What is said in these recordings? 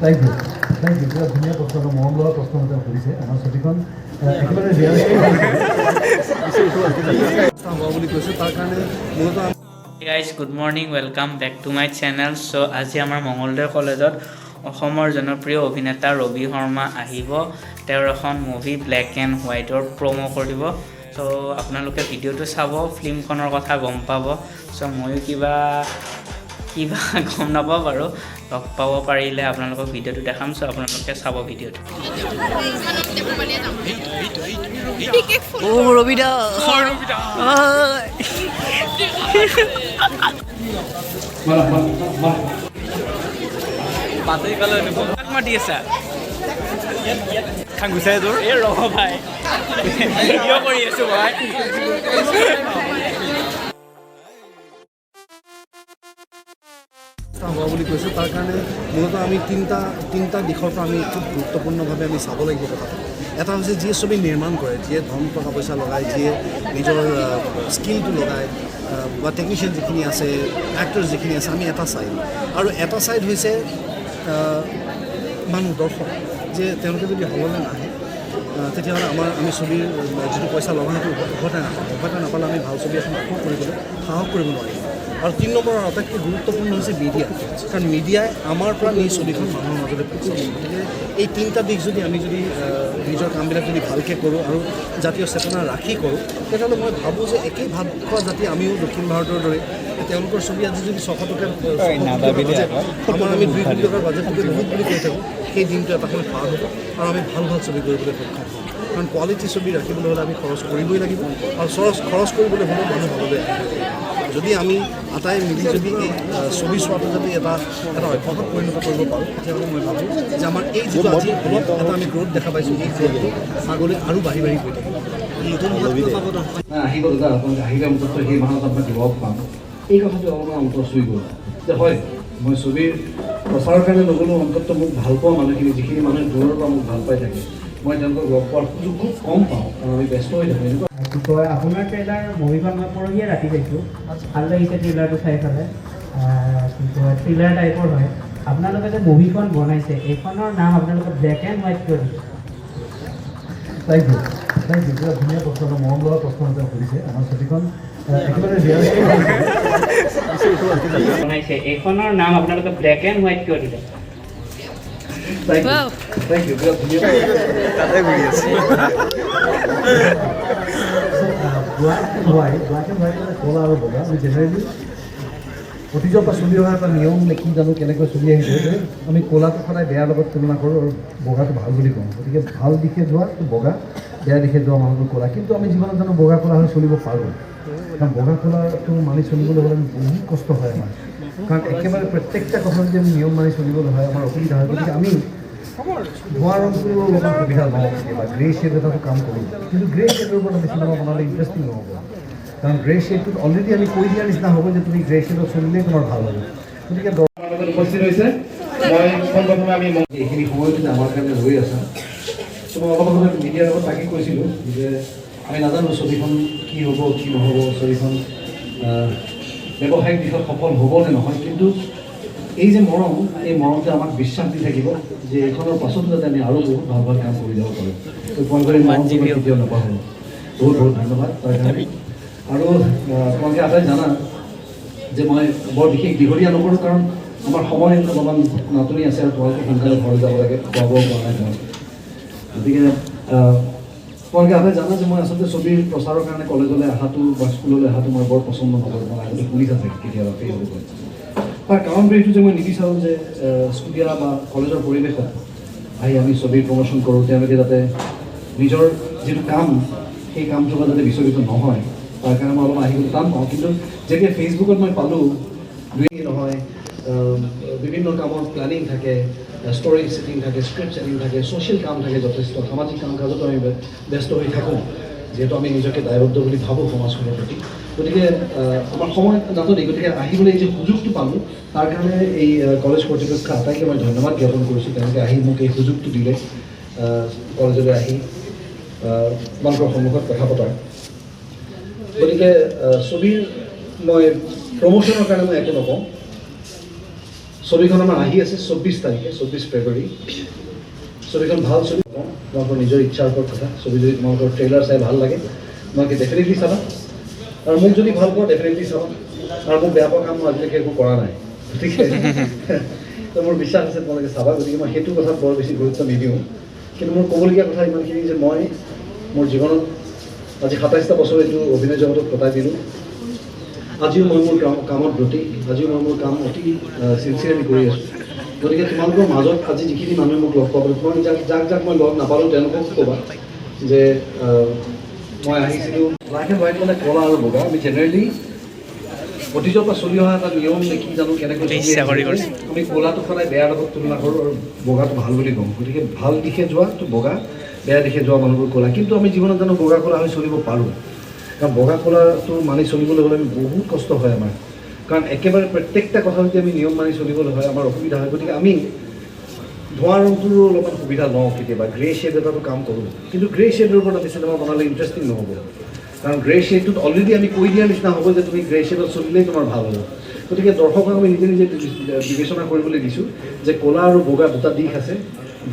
Thank you. ধুনীয়া প্ৰশ্ন মৰম লোৱা প্ৰশ্ন এটা সুধিছে আমাৰ ছবিখন একেবাৰে বুলি কৈছে তাৰ কাৰণে মূলতঃ guys good morning welcome back to my channel so' আজি আমাৰ মঙলদৈ কলেজত অসমৰ জনপ্ৰিয় অভিনেতা ৰবি শৰ্মা আহিব তেওঁৰ এখন মুভি ব্লেক এণ্ড হোৱাইটৰ প্ৰমো কৰিব চ' আপোনালোকে ভিডিঅ'টো চাব ফিল্মখনৰ কথা গম পাব চ' ময়ো কিবা গম নাপাওঁ বাৰু লগ পাব পাৰিলে আপোনালোকক ভিডিঅ'টো দেখাম চ' আপোনালোকে চাব ভিডিঅ'টো ৰবিদা মাতি আছা খাং গুচাই তোৰ এই ৰহ ভাই ভিডিঅ' কৰি আছো ভাই হোৱা বুলি কৈছোঁ তাৰ কাৰণে মূলতঃ আমি তিনিটা দিশৰ পৰা আমি খুব গুৰুত্বপূৰ্ণভাৱে আমি চাব লাগিব কথাটো এটা হৈছে যিয়ে ছবি নিৰ্মাণ কৰে যিয়ে ধন টকা পইচা লগায় যিয়ে নিজৰ স্কিলটো লগায় বা টেকনিচিয়ান যিখিনি আছে এক্টৰ্ছ যিখিনি আছে আমি এটা ছাইড আৰু এটা ছাইড হৈছে মানুহ দৰ্শক যে তেওঁলোকে যদি হললৈ নাহে তেতিয়াহ'লে আমি ছবিৰ যিটো পইচা লগা সেইটো উভতাই নাপালে আমি ভাল ছবি এখন আকৌ কৰিবলৈ সাহস কৰিব নোৱাৰিম আৰু 3 নম্বৰৰ আটাইতকৈ গুৰুত্বপূৰ্ণ হৈছে মিডিয়া কাৰণ মিডিয়াই আমাৰ পৰা নিজ ছবিখন মানুহৰ মাজলৈ পঠিয়াব গতিকে এই তিনিটা দিশ যদি আমি নিজৰ কামবিলাক যদি ভালকৈ কৰোঁ আৰু জাতীয় চেতনা ৰাখি কৰোঁ তেতিয়াহ'লে মই ভাবোঁ যে একেই ভাত খোৱা জাতি আমিও দক্ষিণ ভাৰতৰ দৰে তেওঁলোকৰ ছবি আজি যদি 600 টকা আমাৰ আমি 2 কোটি টকাৰ বাজেটটোকে বহুত বুলি কৈ থাকোঁ সেই দিনটো এটা সময় পাৰ হ'ব আৰু আমি ভাল ছবি কৰিবলৈ সক্ষম হ'ম কাৰণ কোৱালিটি ছবি ৰাখিবলৈ হ'লে আমি খৰচ কৰিবই লাগিব আৰু খৰচ কৰিবলৈ হ'লে মানুহ ভাললৈ যদি আমি আটাই মিলি যদি এই ছবি চোৱাটো যদি এটা অভ্যাসত পৰিণত কৰিব পাৰোঁ তেতিয়াহ'লে মই ভাবোঁ যে আমাৰ এই যিটো আজি ফলত এটা আমি গ্ৰ'থ দেখা পাইছোঁ এই গ্ৰ'থটো আগলৈ আৰু বাঢ়ি গৈ থাকিব আহিব দাদা আপোনালোকে আহিলে অন্তত সেই মাহত আপোনাক লগ পাম এই কথাটো অলপমান অন্তত চুই গ'ল যে হয় মই ছবিৰ প্ৰচাৰৰ কাৰণে নগ'লেও অন্তত মোক ভাল পোৱা মানুহখিনি যিখিনি মানুহে দূৰৰ পৰা মোক ভাল পাই থাকে মই তেওঁলোকক লগ পোৱাৰ সুযোগ খুব কম পাওঁ কাৰণ আমি ব্যস্ত হৈ থাকোঁ এনেকুৱা কি কয় আপোনাৰ ট্ৰেইলাৰ মুভিখন মই পৰহিয়ে ৰাতি চাইছোঁ ভাল লাগিছে ট্ৰেইলাৰটো চাই পেলাই কি কয় থ্ৰিলাৰ টাইপৰ হয় আপোনালোকে যে মুভিখন বনাইছে এইখনৰ নাম আপোনালোকে ব্লেক এণ্ড হোৱাইট কিয় দিছে থেংক ইউ ধুনীয়া প্ৰশ্ন মৰম লোৱা প্ৰশ্ন এটা সুধিছে আমাৰ ছবিখন একেবাৰে বনাইছে এইখনৰ নাম আপোনালোকে ব্লেক এণ্ড হোৱাইট কিয় দিলে থেংক ইউ ধুনীয়া ব্লেক এণ্ড হোৱাইট ক'লা আৰু বগা আমি জেনেৰেলি অতীজৰ পৰা চলি অহা এটা নিয়ম নে কি জানো কেনেকৈ চলি আহিছে যে আমি ক'লাটো সদায় বেয়াৰ লগত তুলনা কৰোঁ আৰু বগাটো ভাল বুলি কওঁ গতিকে ভাল দিশে যোৱাটো বগা বেয়া দিশে যোৱা মানুহটো ক'লা কিন্তু আমি যিমানত জানো বগা ক'লা হৈ চলিব পাৰোঁ কাৰণ বগা ক'লাটো মানি চলিবলৈ হ'লে বহুত কষ্ট হয় আমাৰ কাৰণ একেবাৰে প্ৰত্যেকটা কথা যদি আমি নিয়ম মানি চলিবলৈ হয় আমাৰ অসুবিধা হয় গতিকে আমি ধোঁৱা ৰংটো অলপমান সুবিধা পাওঁ কেতিয়াবা গ্ৰে শ্বেড এটাটো কাম কৰোঁ কিন্তু গ্ৰে শ্বেডৰ পৰা বেছি সময় বনালে ইণ্টাৰেষ্টিং নহ'ব কাৰণ গ্ৰে শ্বেডটোত অলৰেডি আমি কৈ দিয়াৰ নিচিনা হ'ব যে তুমি গ্ৰে শ্বেডত চলিলেই তোমাৰ ভাল হ'ব গতিকে লগত উপস্থিত হৈছে মই পোনপ্ৰথমে আমি এইখিনি সময়তে আমাৰ কাৰণে ৰৈ আছা ত' মই অলপ আগতে মিডিয়াৰ লগত তাকে কৈছিলোঁ যে আমি নাজানো ছবিখন কি হ'ব কি নহ'ব ছবিখন ব্যৱসায়িক দিশত সফল হ'ব নে নহয় কিন্তু এই যে মৰম এই মৰমটো আমাক বিশ্বাস দি থাকিব যে এইখনৰ পাছতো যাতে আমি আৰু বহুত ভাল কাম কৰি যাব পাৰোঁ ত' তোমালোকে মৰমটো কেতিয়াও নাপাহৰোঁ বহুত ধন্যবাদ তাৰ কাৰণে আৰু তোমালোকে আটাই জানা যে মই বৰ বিশেষ দীঘলীয়া নকৰোঁ কাৰণ আমাৰ সময় অলপমান নাটনি আছে আৰু তোমালোকে সোনকালে ঘৰলৈ যাব লাগে খোৱা বোৱা কৰা নাই মই গতিকে তোমালোকে আটাই জানা যে মই আচলতে ছবিৰ প্ৰচাৰৰ কাৰণে কলেজলৈ অহাটো বা স্কুললৈ অহাটো মই বৰ পচন্দ নকৰোঁ মই আগতে শুনিছা চাগে কেতিয়াবা ফেচবুকত তাৰ কাৰণটো এইটো যে মই নিবিচাৰোঁ যে স্কুলীয়া বা কলেজৰ পৰিৱেশত আহি আমি ছবিৰ প্ৰমোশ্যন কৰোঁ তেওঁলোকে যাতে নিজৰ যিটো কাম সেই কামটোৰ পৰা যাতে বিচলিত নহয় তাৰ কাৰণে মই অলপ আহিবলৈ টান পাওঁ কিন্তু যেতিয়া ফেচবুকত মই পালোঁ নহয় বিভিন্ন কামৰ প্লেনিং থাকে ষ্টৰি ছেটিং থাকে স্ক্ৰিপ্ট ছেটিং থাকে ছ'চিয়েল কাম থাকে যথেষ্ট সামাজিক কাম কাজতো আমি ব্যস্ত হৈ থাকোঁ যিহেতু আমি নিজকে দায়বদ্ধ বুলি ভাবোঁ সমাজখনৰ প্ৰতি গতিকে আমাৰ সময় নাটনি গতিকে আহিবলৈ এই যে সুযোগটো পালোঁ তাৰ কাৰণে এই কলেজ কৰ্তৃপক্ষ আটাইকে মই ধন্যবাদ জ্ঞাপন কৰিছোঁ তেওঁলোকে আহি মোক এই সুযোগটো দিলে কলেজলৈ আহি তোমালোকৰ সন্মুখত কথা পতাৰ গতিকে ছবিৰ মই প্ৰমোশ্যনৰ কাৰণে মই একো নকওঁ ছবিখন আমাৰ আহি আছে 24 তাৰিখে, 24 ফেব্ৰুৱাৰী। ছবিখন ভাল ছবি, তোমালোকৰ নিজৰ ইচ্ছাৰ ওপৰত কথা। ছবি যদি তোমালোকৰ ট্ৰেইলাৰ চাই ভাল লাগে তোমালোকে ডেফিনেটলি চাবা, আৰু মোক যদি ভাল পোৱা ডেফিনেটলি চাবা। আৰু মোক বেয়া পোৱা কাম মই আজিলৈকে একো কৰা নাই, গতিকে তো মোৰ বিশ্বাস আছে তোমালোকে চাবা। গতিকে মই সেইটো কথাত বৰ বেছি গুৰুত্ব নিদিওঁ, কিন্তু মোৰ ক'বলগীয়া কথা ইমানখিনি যে মই মোৰ জীৱনত আজি 27টা বছৰ এইটো অভিনয় জগতত কটাই দিলোঁ। আজিও মই মোৰ কামত ব্ৰতী, আজিও মই মোৰ কাম অতি চিনচিয়াৰলি কৰি আছোঁ। গতিকে তোমালোকৰ মাজত আজি যিখিনি মানুহে মোক লগ পাব, তোমালোকে যাক মই লগ নাপালোঁ তেওঁলোকক ক'বা যে মই আহিছিলোঁ। ব্লেক এণ্ড হোৱাইট মানে ক'লা আৰু বগা। আমি জেনেৰেলি অতীজৰ পৰা চলি অহা এটা নিয়ম নে কি জানো কেনেকৈ আমি ক'লাটো সদায় বেয়াৰ লগত তুলনা কৰোঁ আৰু বগাটো ভাল বুলি কওঁ। গতিকে ভাল দিশে যোৱাটো বগা, বেয়া দিশে যোৱা মানুহবোৰ ক'লা। কিন্তু আমি জীৱনত জানো বগা ক'লা হৈ চলিব পাৰোঁ, কাৰণ বগা ক'লাটো মানি চলিবলৈ হ'লে আমি বহুত কষ্ট হয় আমাৰ, কাৰণ একেবাৰে প্ৰত্যেকটা কথা যদি আমি নিয়ম মানি চলিবলৈ হয় আমাৰ অসুবিধা হয়। গতিকে আমি ধোঁৱা ৰংটোৰো অলপমান সুবিধা লওঁ, কেতিয়াবা গ্ৰে শ্বেড এটাতো কাম কৰোঁ, কিন্তু গ্ৰে শ্বেডৰ ওপৰত আমি চিনেমা বনালে ইণ্টাৰেষ্টিং নহ'ব, কাৰণ গ্ৰে শ্বেডটোত অলৰেডি আমি কৈ দিয়াৰ নিচিনা হ'ব যে তুমি গ্ৰে শ্বেডত চলিলেই তোমাৰ ভাল হ'ব। গতিকে দৰ্শকক আমি নিজে নিজে বিবেচনা কৰিবলৈ দিছোঁ যে ক'লা আৰু বগা দুটা দিশ আছে,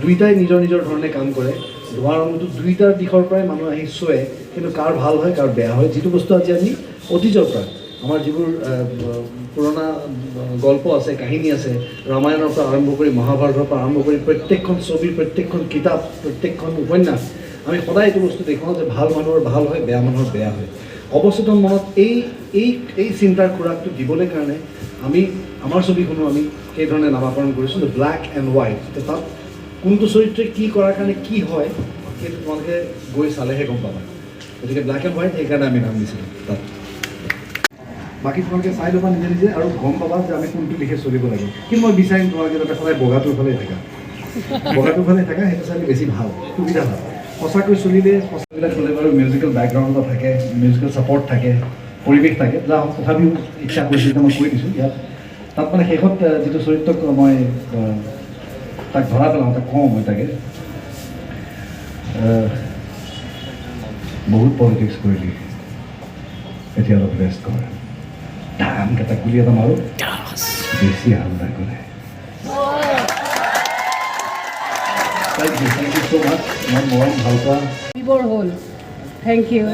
দুইটাই নিজৰ নিজৰ ধৰণে কাম কৰে। ধোঁৱা ৰংটো দুইটাৰ দিশৰ পৰাই মানুহ আহি চোৱে, কিন্তু কাৰ ভাল হয় কাৰ বেয়া হয়, যিটো বস্তু আজি আমি অতীজৰ পৰা আমাৰ যিবোৰ পুৰণা গল্প আছে, কাহিনী আছে, ৰামায়ণৰ পৰা আৰম্ভ কৰি মহাভাৰতৰ পৰা আৰম্ভ কৰি প্ৰত্যেকখন ছবি, প্ৰত্যেকখন কিতাপ, প্ৰত্যেকখন উপন্যাস আমি সদায় এইটো বস্তু দেখুৱাওঁ যে ভাল মানুহৰ ভাল হয়, বেয়া মানুহৰ বেয়া হয়। অৱচেতন মনত এই চিন্তাৰ খোৰাকটো দিবলৈ কাৰণে আমি আমাৰ ছবিখনো আমি সেইধৰণে নামাকৰণ কৰিছোঁ যে ব্লেক এণ্ড হোৱাইট। তাত কোনটো চৰিত্ৰে কি কৰাৰ কাৰণে কি হয় সেইটো তোমালোকে গৈ চালেহে গম পাবা। গতিকে ব্লেক এণ্ড হোৱাইট সেইকাৰণে আমি নাম দিছিলোঁ তাত। বাকী তোমালোকে চাই ল'বা নিজে নিজে আৰু গম পাবা যে আমি কোনটো দিশে চলিব লাগে। কিন্তু মই বিচাৰিম তোমালোকে যাতে সদায় বগাটোৰ ফালে থাকা, বগাটোৰ ফালে থাকা, সেইটো চালে বেছি ভাল, সুবিধা হয়। সঁচাকৈ চলিলে সঁচাবিলাক চলে বাৰু মিউজিকেল বেকগ্ৰাউণ্ড থাকে, মিউজিকেল ছাপৰ্ট থাকে, পৰিৱেশ থাকে, যা তথাপিও ইচ্ছা কৰিছোঁ এতিয়া মই কৈ দিছোঁ ইয়াত। তাত মানে শেষত যিটো চৰিত্ৰক মই তাক ধৰা পেলাওঁ, তাক কওঁ মই তাকে বহুত পলিটিক্স কৰিলি, এতিয়া অলপ ৰেষ্ট কৰ, ডাঙৰকেইটা গুলি এটা মাৰোঁ, বেছি হাল্লা কৰে। থেংক ইউ ছ' মাছ, ইমান মৰম ভাল পোৱা হ'ল। Thank U.